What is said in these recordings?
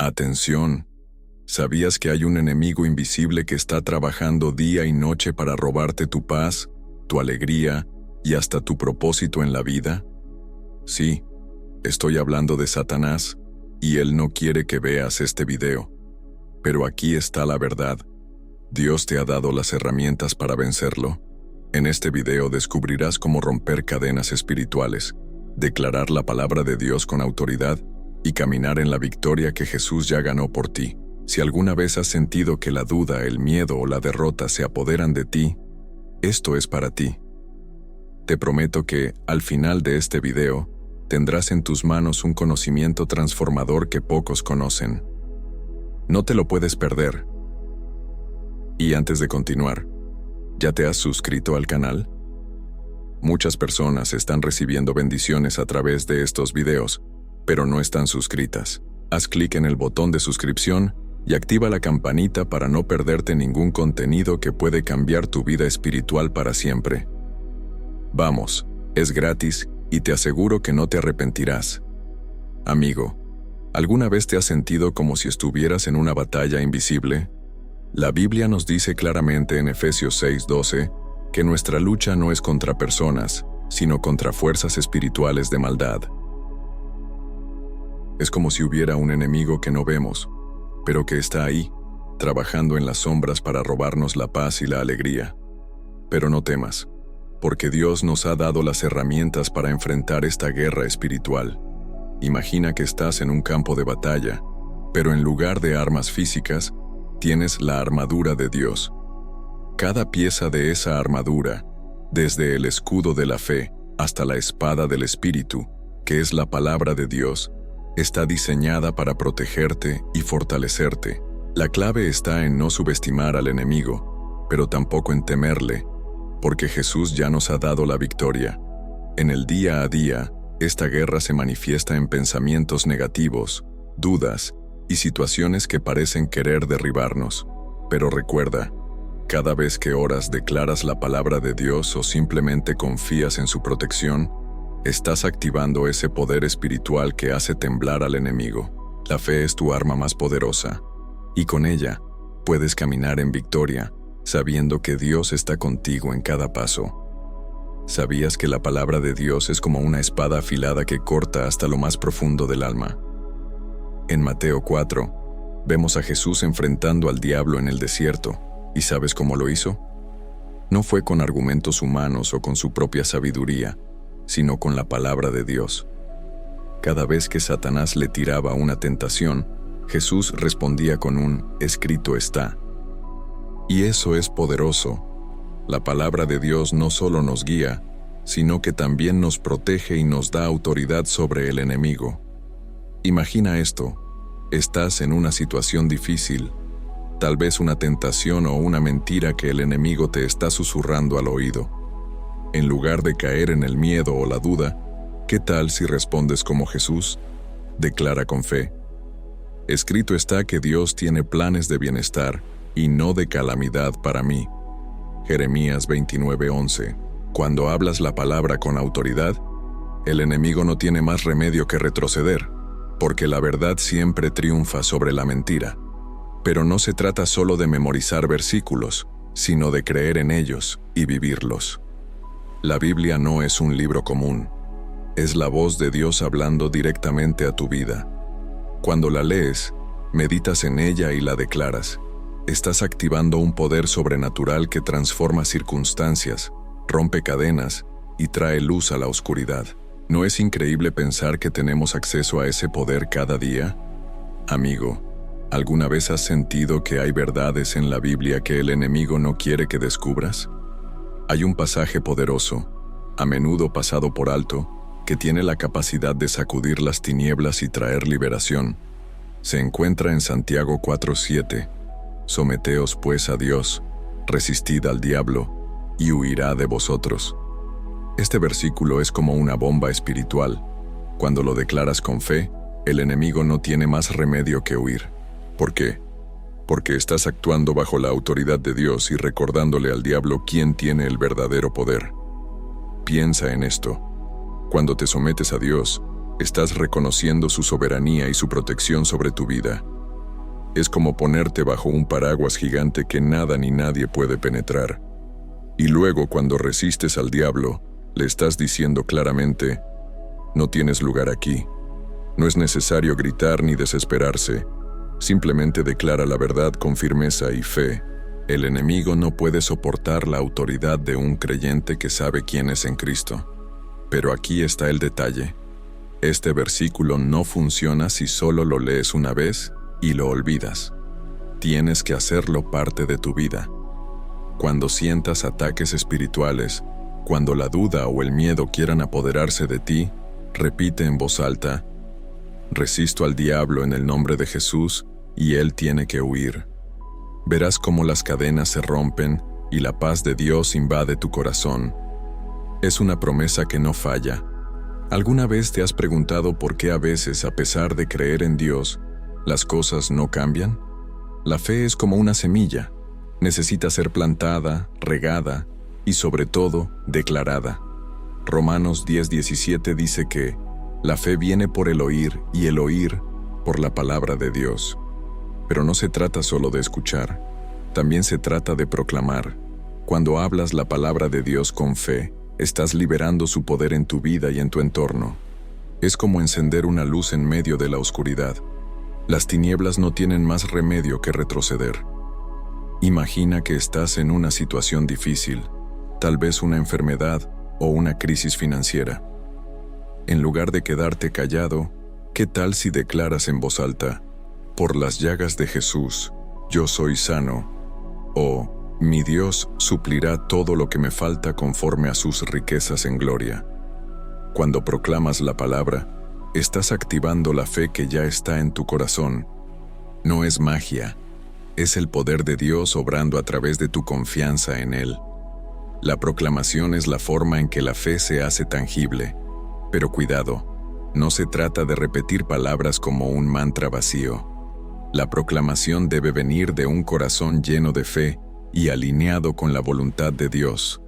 Atención. ¿Sabías que hay un enemigo invisible que está trabajando día y noche para robarte tu paz, tu alegría y hasta tu propósito en la vida? Sí, estoy hablando de Satanás, y él no quiere que veas este video. Pero aquí está la verdad. Dios te ha dado las herramientas para vencerlo. En este video descubrirás cómo romper cadenas espirituales, declarar la palabra de Dios con autoridad y caminar en la victoria que Jesús ya ganó por ti. Si alguna vez has sentido que la duda, el miedo o la derrota se apoderan de ti, esto es para ti. Te prometo que, al final de este video, tendrás en tus manos un conocimiento transformador que pocos conocen. No te lo puedes perder. Y antes de continuar, ¿ya te has suscrito al canal? Muchas personas están recibiendo bendiciones a través de estos videos, pero no están suscritas. Haz clic en el botón de suscripción y activa la campanita para no perderte ningún contenido que puede cambiar tu vida espiritual para siempre. Vamos, es gratis y te aseguro que no te arrepentirás. Amigo, ¿alguna vez te has sentido como si estuvieras en una batalla invisible? La Biblia nos dice claramente en Efesios 6:12 que nuestra lucha no es contra personas, sino contra fuerzas espirituales de maldad. Es como si hubiera un enemigo que no vemos, pero que está ahí, trabajando en las sombras para robarnos la paz y la alegría. Pero no temas, porque Dios nos ha dado las herramientas para enfrentar esta guerra espiritual. Imagina que estás en un campo de batalla, pero en lugar de armas físicas, tienes la armadura de Dios. Cada pieza de esa armadura, desde el escudo de la fe hasta la espada del Espíritu, que es la palabra de Dios, está diseñada para protegerte y fortalecerte. La clave está en no subestimar al enemigo, pero tampoco en temerle, porque Jesús ya nos ha dado la victoria. En el día a día, esta guerra se manifiesta en pensamientos negativos, dudas y situaciones que parecen querer derribarnos. Pero recuerda, cada vez que oras, declaras la palabra de Dios o simplemente confías en su protección, estás activando ese poder espiritual que hace temblar al enemigo. La fe es tu arma más poderosa, y con ella puedes caminar en victoria, sabiendo que Dios está contigo en cada paso. ¿Sabías que la palabra de Dios es como una espada afilada que corta hasta lo más profundo del alma? En Mateo 4, vemos a Jesús enfrentando al diablo en el desierto, ¿y sabes cómo lo hizo? No fue con argumentos humanos o con su propia sabiduría, sino con la palabra de Dios. Cada vez que Satanás le tiraba una tentación, Jesús respondía con un "escrito está". Y eso es poderoso. La palabra de Dios no solo nos guía, sino que también nos protege y nos da autoridad sobre el enemigo. Imagina esto: estás en una situación difícil, tal vez una tentación o una mentira que el enemigo te está susurrando al oído. En lugar de caer en el miedo o la duda, ¿qué tal si respondes como Jesús? Declara con fe: escrito está que Dios tiene planes de bienestar y no de calamidad para mí. Jeremías 29:11. Cuando hablas la palabra con autoridad, el enemigo no tiene más remedio que retroceder, porque la verdad siempre triunfa sobre la mentira. Pero no se trata solo de memorizar versículos, sino de creer en ellos y vivirlos. La Biblia no es un libro común, es la voz de Dios hablando directamente a tu vida. Cuando la lees, meditas en ella y la declaras. Estás activando un poder sobrenatural que transforma circunstancias, rompe cadenas y trae luz a la oscuridad. ¿No es increíble pensar que tenemos acceso a ese poder cada día? Amigo, ¿alguna vez has sentido que hay verdades en la Biblia que el enemigo no quiere que descubras? Hay un pasaje poderoso, a menudo pasado por alto, que tiene la capacidad de sacudir las tinieblas y traer liberación. Se encuentra en Santiago 4:7. Someteos pues a Dios, resistid al diablo, y huirá de vosotros. Este versículo es como una bomba espiritual. Cuando lo declaras con fe, el enemigo no tiene más remedio que huir. ¿Por qué? Porque estás actuando bajo la autoridad de Dios y recordándole al diablo quién tiene el verdadero poder. Piensa en esto. Cuando te sometes a Dios, estás reconociendo su soberanía y su protección sobre tu vida. Es como ponerte bajo un paraguas gigante que nada ni nadie puede penetrar. Y luego, cuando resistes al diablo, le estás diciendo claramente: no tienes lugar aquí. No es necesario gritar ni desesperarse. Simplemente declara la verdad con firmeza y fe. El enemigo no puede soportar la autoridad de un creyente que sabe quién es en Cristo. Pero aquí está el detalle. Este versículo no funciona si solo lo lees una vez y lo olvidas. Tienes que hacerlo parte de tu vida. Cuando sientas ataques espirituales, cuando la duda o el miedo quieran apoderarse de ti, repite en voz alta: resisto al diablo en el nombre de Jesús y él tiene que huir. Verás cómo las cadenas se rompen y la paz de Dios invade tu corazón. Es una promesa que no falla. ¿Alguna vez te has preguntado por qué a veces, a pesar de creer en Dios, las cosas no cambian? La fe es como una semilla. Necesita ser plantada, regada y, sobre todo, declarada. Romanos 10:17 dice que la fe viene por el oír y el oír por la palabra de Dios. Pero no se trata solo de escuchar, también se trata de proclamar. Cuando hablas la palabra de Dios con fe, estás liberando su poder en tu vida y en tu entorno. Es como encender una luz en medio de la oscuridad. Las tinieblas no tienen más remedio que retroceder. Imagina que estás en una situación difícil, tal vez una enfermedad o una crisis financiera. En lugar de quedarte callado, ¿qué tal si declaras en voz alta: por las llagas de Jesús, yo soy sano? O, mi Dios suplirá todo lo que me falta conforme a sus riquezas en gloria. Cuando proclamas la palabra, estás activando la fe que ya está en tu corazón. No es magia, es el poder de Dios obrando a través de tu confianza en Él. La proclamación es la forma en que la fe se hace tangible. Pero cuidado, no se trata de repetir palabras como un mantra vacío. La proclamación debe venir de un corazón lleno de fe y alineado con la voluntad de Dios.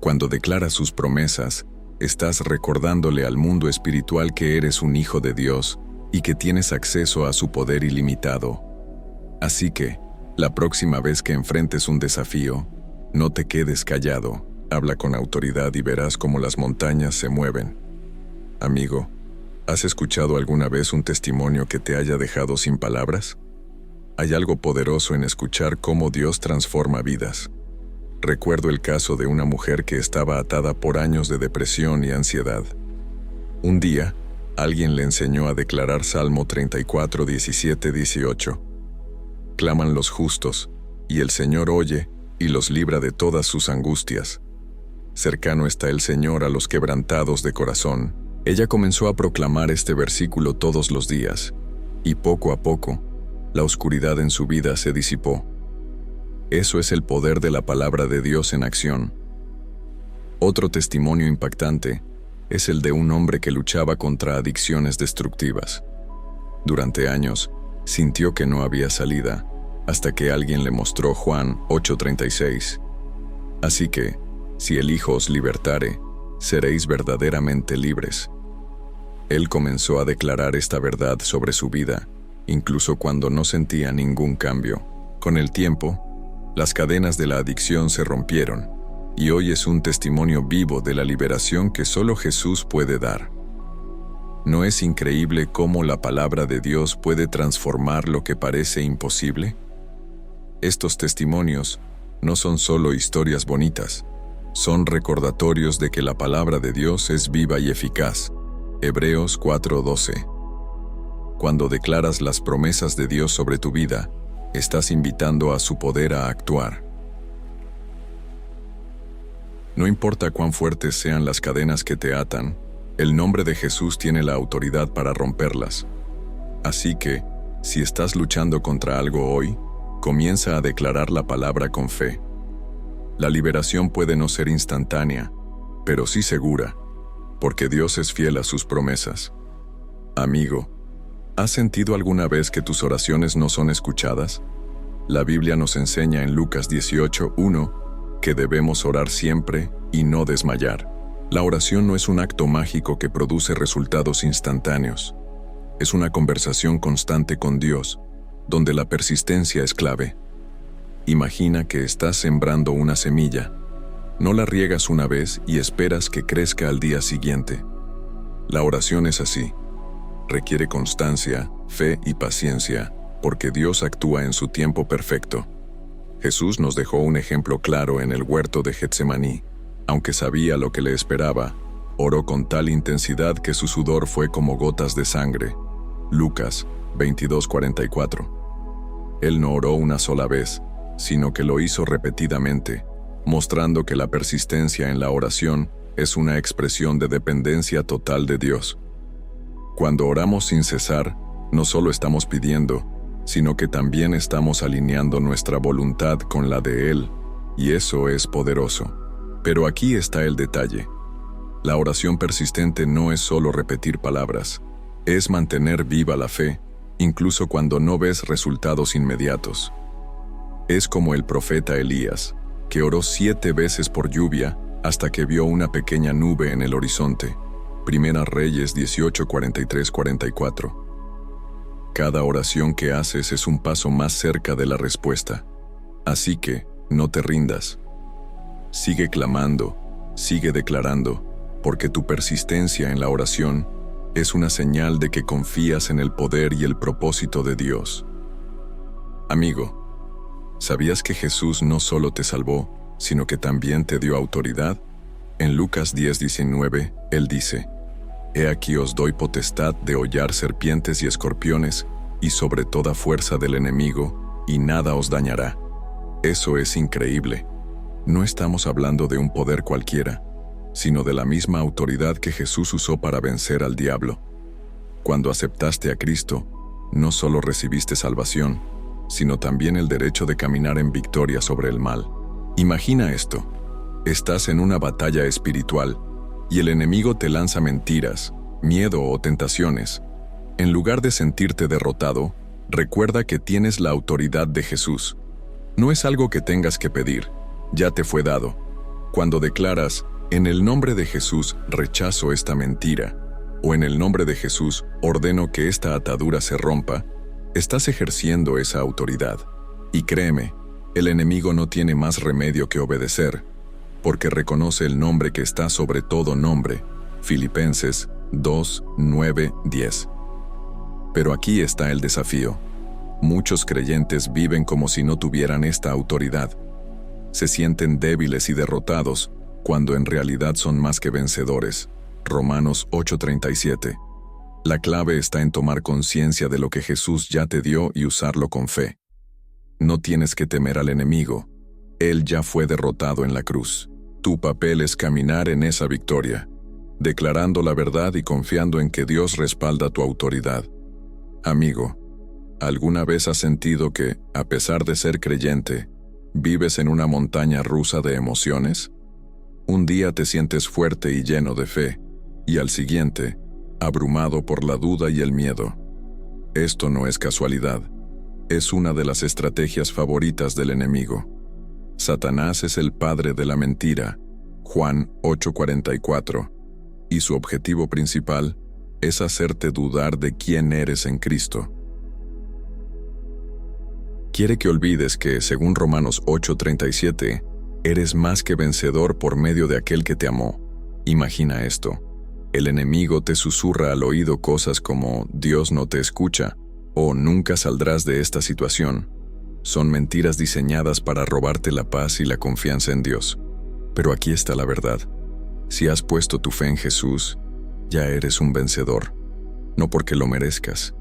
Cuando declaras sus promesas, estás recordándole al mundo espiritual que eres un hijo de Dios y que tienes acceso a su poder ilimitado. Así que, la próxima vez que enfrentes un desafío, no te quedes callado, habla con autoridad y verás cómo las montañas se mueven. Amigo, ¿has escuchado alguna vez un testimonio que te haya dejado sin palabras? Hay algo poderoso en escuchar cómo Dios transforma vidas. Recuerdo el caso de una mujer que estaba atada por años de depresión y ansiedad. Un día, alguien le enseñó a declarar Salmo 34, 17, 18. Claman los justos, y el Señor oye y los libra de todas sus angustias. Cercano está el Señor a los quebrantados de corazón. Ella comenzó a proclamar este versículo todos los días, y poco a poco, la oscuridad en su vida se disipó. Eso es el poder de la palabra de Dios en acción. Otro testimonio impactante es el de un hombre que luchaba contra adicciones destructivas. Durante años, sintió que no había salida, hasta que alguien le mostró Juan 8:36. Así que, si el Hijo os libertare, seréis verdaderamente libres. Él comenzó a declarar esta verdad sobre su vida, incluso cuando no sentía ningún cambio. Con el tiempo, las cadenas de la adicción se rompieron, y hoy es un testimonio vivo de la liberación que solo Jesús puede dar. ¿No es increíble cómo la palabra de Dios puede transformar lo que parece imposible? Estos testimonios no son solo historias bonitas, son recordatorios de que la palabra de Dios es viva y eficaz. Hebreos 4:12. Cuando declaras las promesas de Dios sobre tu vida, estás invitando a su poder a actuar. No importa cuán fuertes sean las cadenas que te atan, el nombre de Jesús tiene la autoridad para romperlas. Así que, si estás luchando contra algo hoy, comienza a declarar la palabra con fe. La liberación puede no ser instantánea, pero sí segura, porque Dios es fiel a sus promesas. Amigo, ¿has sentido alguna vez que tus oraciones no son escuchadas? La Biblia nos enseña en Lucas 18:1 que debemos orar siempre y no desmayar. La oración no es un acto mágico que produce resultados instantáneos. Es una conversación constante con Dios, donde la persistencia es clave. Imagina que estás sembrando una semilla. No la riegas una vez y esperas que crezca al día siguiente. La oración es así. Requiere constancia, fe y paciencia, porque Dios actúa en su tiempo perfecto. Jesús nos dejó un ejemplo claro en el huerto de Getsemaní. Aunque sabía lo que le esperaba, oró con tal intensidad que su sudor fue como gotas de sangre. Lucas 22:44. Él no oró una sola vez, sino que lo hizo repetidamente, mostrando que la persistencia en la oración es una expresión de dependencia total de Dios. Cuando oramos sin cesar, no solo estamos pidiendo, sino que también estamos alineando nuestra voluntad con la de Él, y eso es poderoso. Pero aquí está el detalle. La oración persistente no es solo repetir palabras, es mantener viva la fe, incluso cuando no ves resultados inmediatos. Es como el profeta Elías, que oró 7 veces por lluvia hasta que vio una pequeña nube en el horizonte. Primera Reyes 18:43-44. Cada oración que haces es un paso más cerca de la respuesta. Así que, no te rindas. Sigue clamando, sigue declarando, porque tu persistencia en la oración es una señal de que confías en el poder y el propósito de Dios. Amigo, ¿sabías que Jesús no solo te salvó, sino que también te dio autoridad? En Lucas 10:19, Él dice: «He aquí os doy potestad de hollar serpientes y escorpiones, y sobre toda fuerza del enemigo, y nada os dañará». Eso es increíble. No estamos hablando de un poder cualquiera, sino de la misma autoridad que Jesús usó para vencer al diablo. Cuando aceptaste a Cristo, no solo recibiste salvación, sino también el derecho de caminar en victoria sobre el mal. Imagina esto. Estás en una batalla espiritual, y el enemigo te lanza mentiras, miedo o tentaciones. En lugar de sentirte derrotado, recuerda que tienes la autoridad de Jesús. No es algo que tengas que pedir, ya te fue dado. Cuando declaras, «En el nombre de Jesús rechazo esta mentira», o «En el nombre de Jesús ordeno que esta atadura se rompa», estás ejerciendo esa autoridad. Y créeme, el enemigo no tiene más remedio que obedecer, porque reconoce el nombre que está sobre todo nombre. Filipenses 2:9-10. Pero aquí está el desafío. Muchos creyentes viven como si no tuvieran esta autoridad. Se sienten débiles y derrotados, cuando en realidad son más que vencedores. Romanos 8:37. La clave está en tomar conciencia de lo que Jesús ya te dio y usarlo con fe. No tienes que temer al enemigo. Él ya fue derrotado en la cruz. Tu papel es caminar en esa victoria, declarando la verdad y confiando en que Dios respalda tu autoridad. Amigo, ¿alguna vez has sentido que, a pesar de ser creyente, vives en una montaña rusa de emociones? Un día te sientes fuerte y lleno de fe, y al siguiente, abrumado por la duda y el miedo. Esto no es casualidad. Es una de las estrategias favoritas del enemigo. Satanás es el padre de la mentira, Juan 8:44, y su objetivo principal es hacerte dudar de quién eres en Cristo. Quiere que olvides que, según Romanos 8:37, eres más que vencedor por medio de aquel que te amó. Imagina esto. El enemigo te susurra al oído cosas como «Dios no te escucha» o «Nunca saldrás de esta situación». Son mentiras diseñadas para robarte la paz y la confianza en Dios. Pero aquí está la verdad. Si has puesto tu fe en Jesús, ya eres un vencedor. No porque lo merezcas,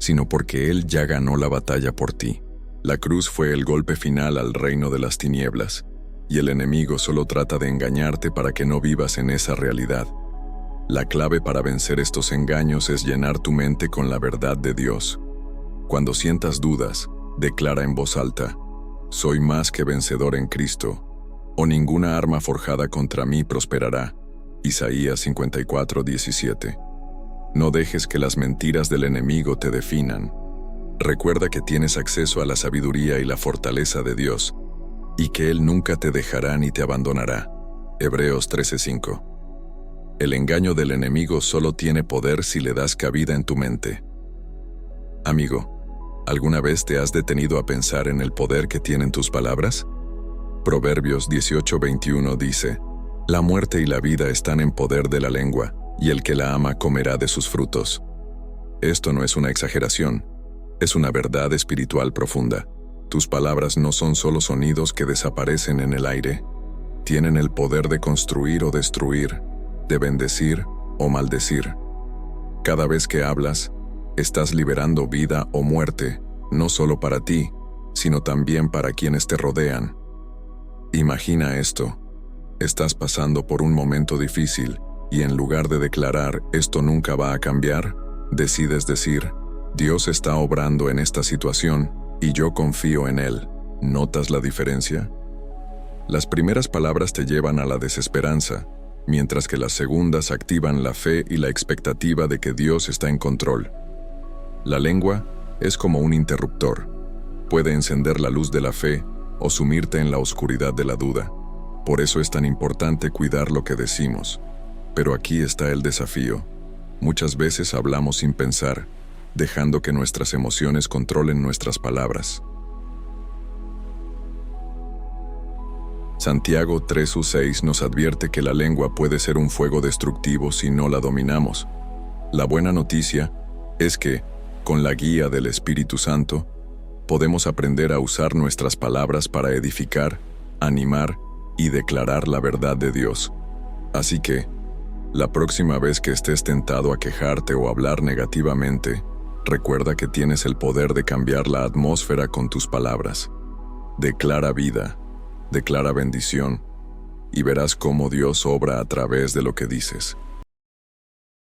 sino porque Él ya ganó la batalla por ti. La cruz fue el golpe final al reino de las tinieblas, y el enemigo solo trata de engañarte para que no vivas en esa realidad. La clave para vencer estos engaños es llenar tu mente con la verdad de Dios. Cuando sientas dudas, declara en voz alta: «Soy más que vencedor en Cristo», o «Ninguna arma forjada contra mí prosperará». Isaías 54:17. No dejes que las mentiras del enemigo te definan. Recuerda que tienes acceso a la sabiduría y la fortaleza de Dios, y que Él nunca te dejará ni te abandonará. Hebreos 13:5. El engaño del enemigo solo tiene poder si le das cabida en tu mente. Amigo, ¿Alguna vez te has detenido a pensar en el poder que tienen tus palabras? Proverbios 18:21 dice: La muerte y la vida están en poder de la lengua, y el que la ama comerá de sus frutos. Esto no es una exageración, es una verdad espiritual profunda. Tus palabras no son solo sonidos que desaparecen en el aire. Tienen el poder de construir o destruir, de bendecir o maldecir. Cada vez que hablas, estás liberando vida o muerte, no solo para ti, sino también para quienes te rodean. Imagina esto. Estás pasando por un momento difícil y en lugar de declarar «esto nunca va a cambiar», decides decir «Dios está obrando en esta situación y yo confío en Él». ¿Notas la diferencia? Las primeras palabras te llevan a la desesperanza, mientras que las segundas activan la fe y la expectativa de que Dios está en control. La lengua es como un interruptor. Puede encender la luz de la fe o sumirte en la oscuridad de la duda. Por eso es tan importante cuidar lo que decimos. Pero aquí está el desafío. Muchas veces hablamos sin pensar, dejando que nuestras emociones controlen nuestras palabras. Santiago 3:6 nos advierte que la lengua puede ser un fuego destructivo si no la dominamos. La buena noticia es que, con la guía del Espíritu Santo, podemos aprender a usar nuestras palabras para edificar, animar y declarar la verdad de Dios. Así que, la próxima vez que estés tentado a quejarte o hablar negativamente, recuerda que tienes el poder de cambiar la atmósfera con tus palabras. Declara vida, declara bendición, y verás cómo Dios obra a través de lo que dices.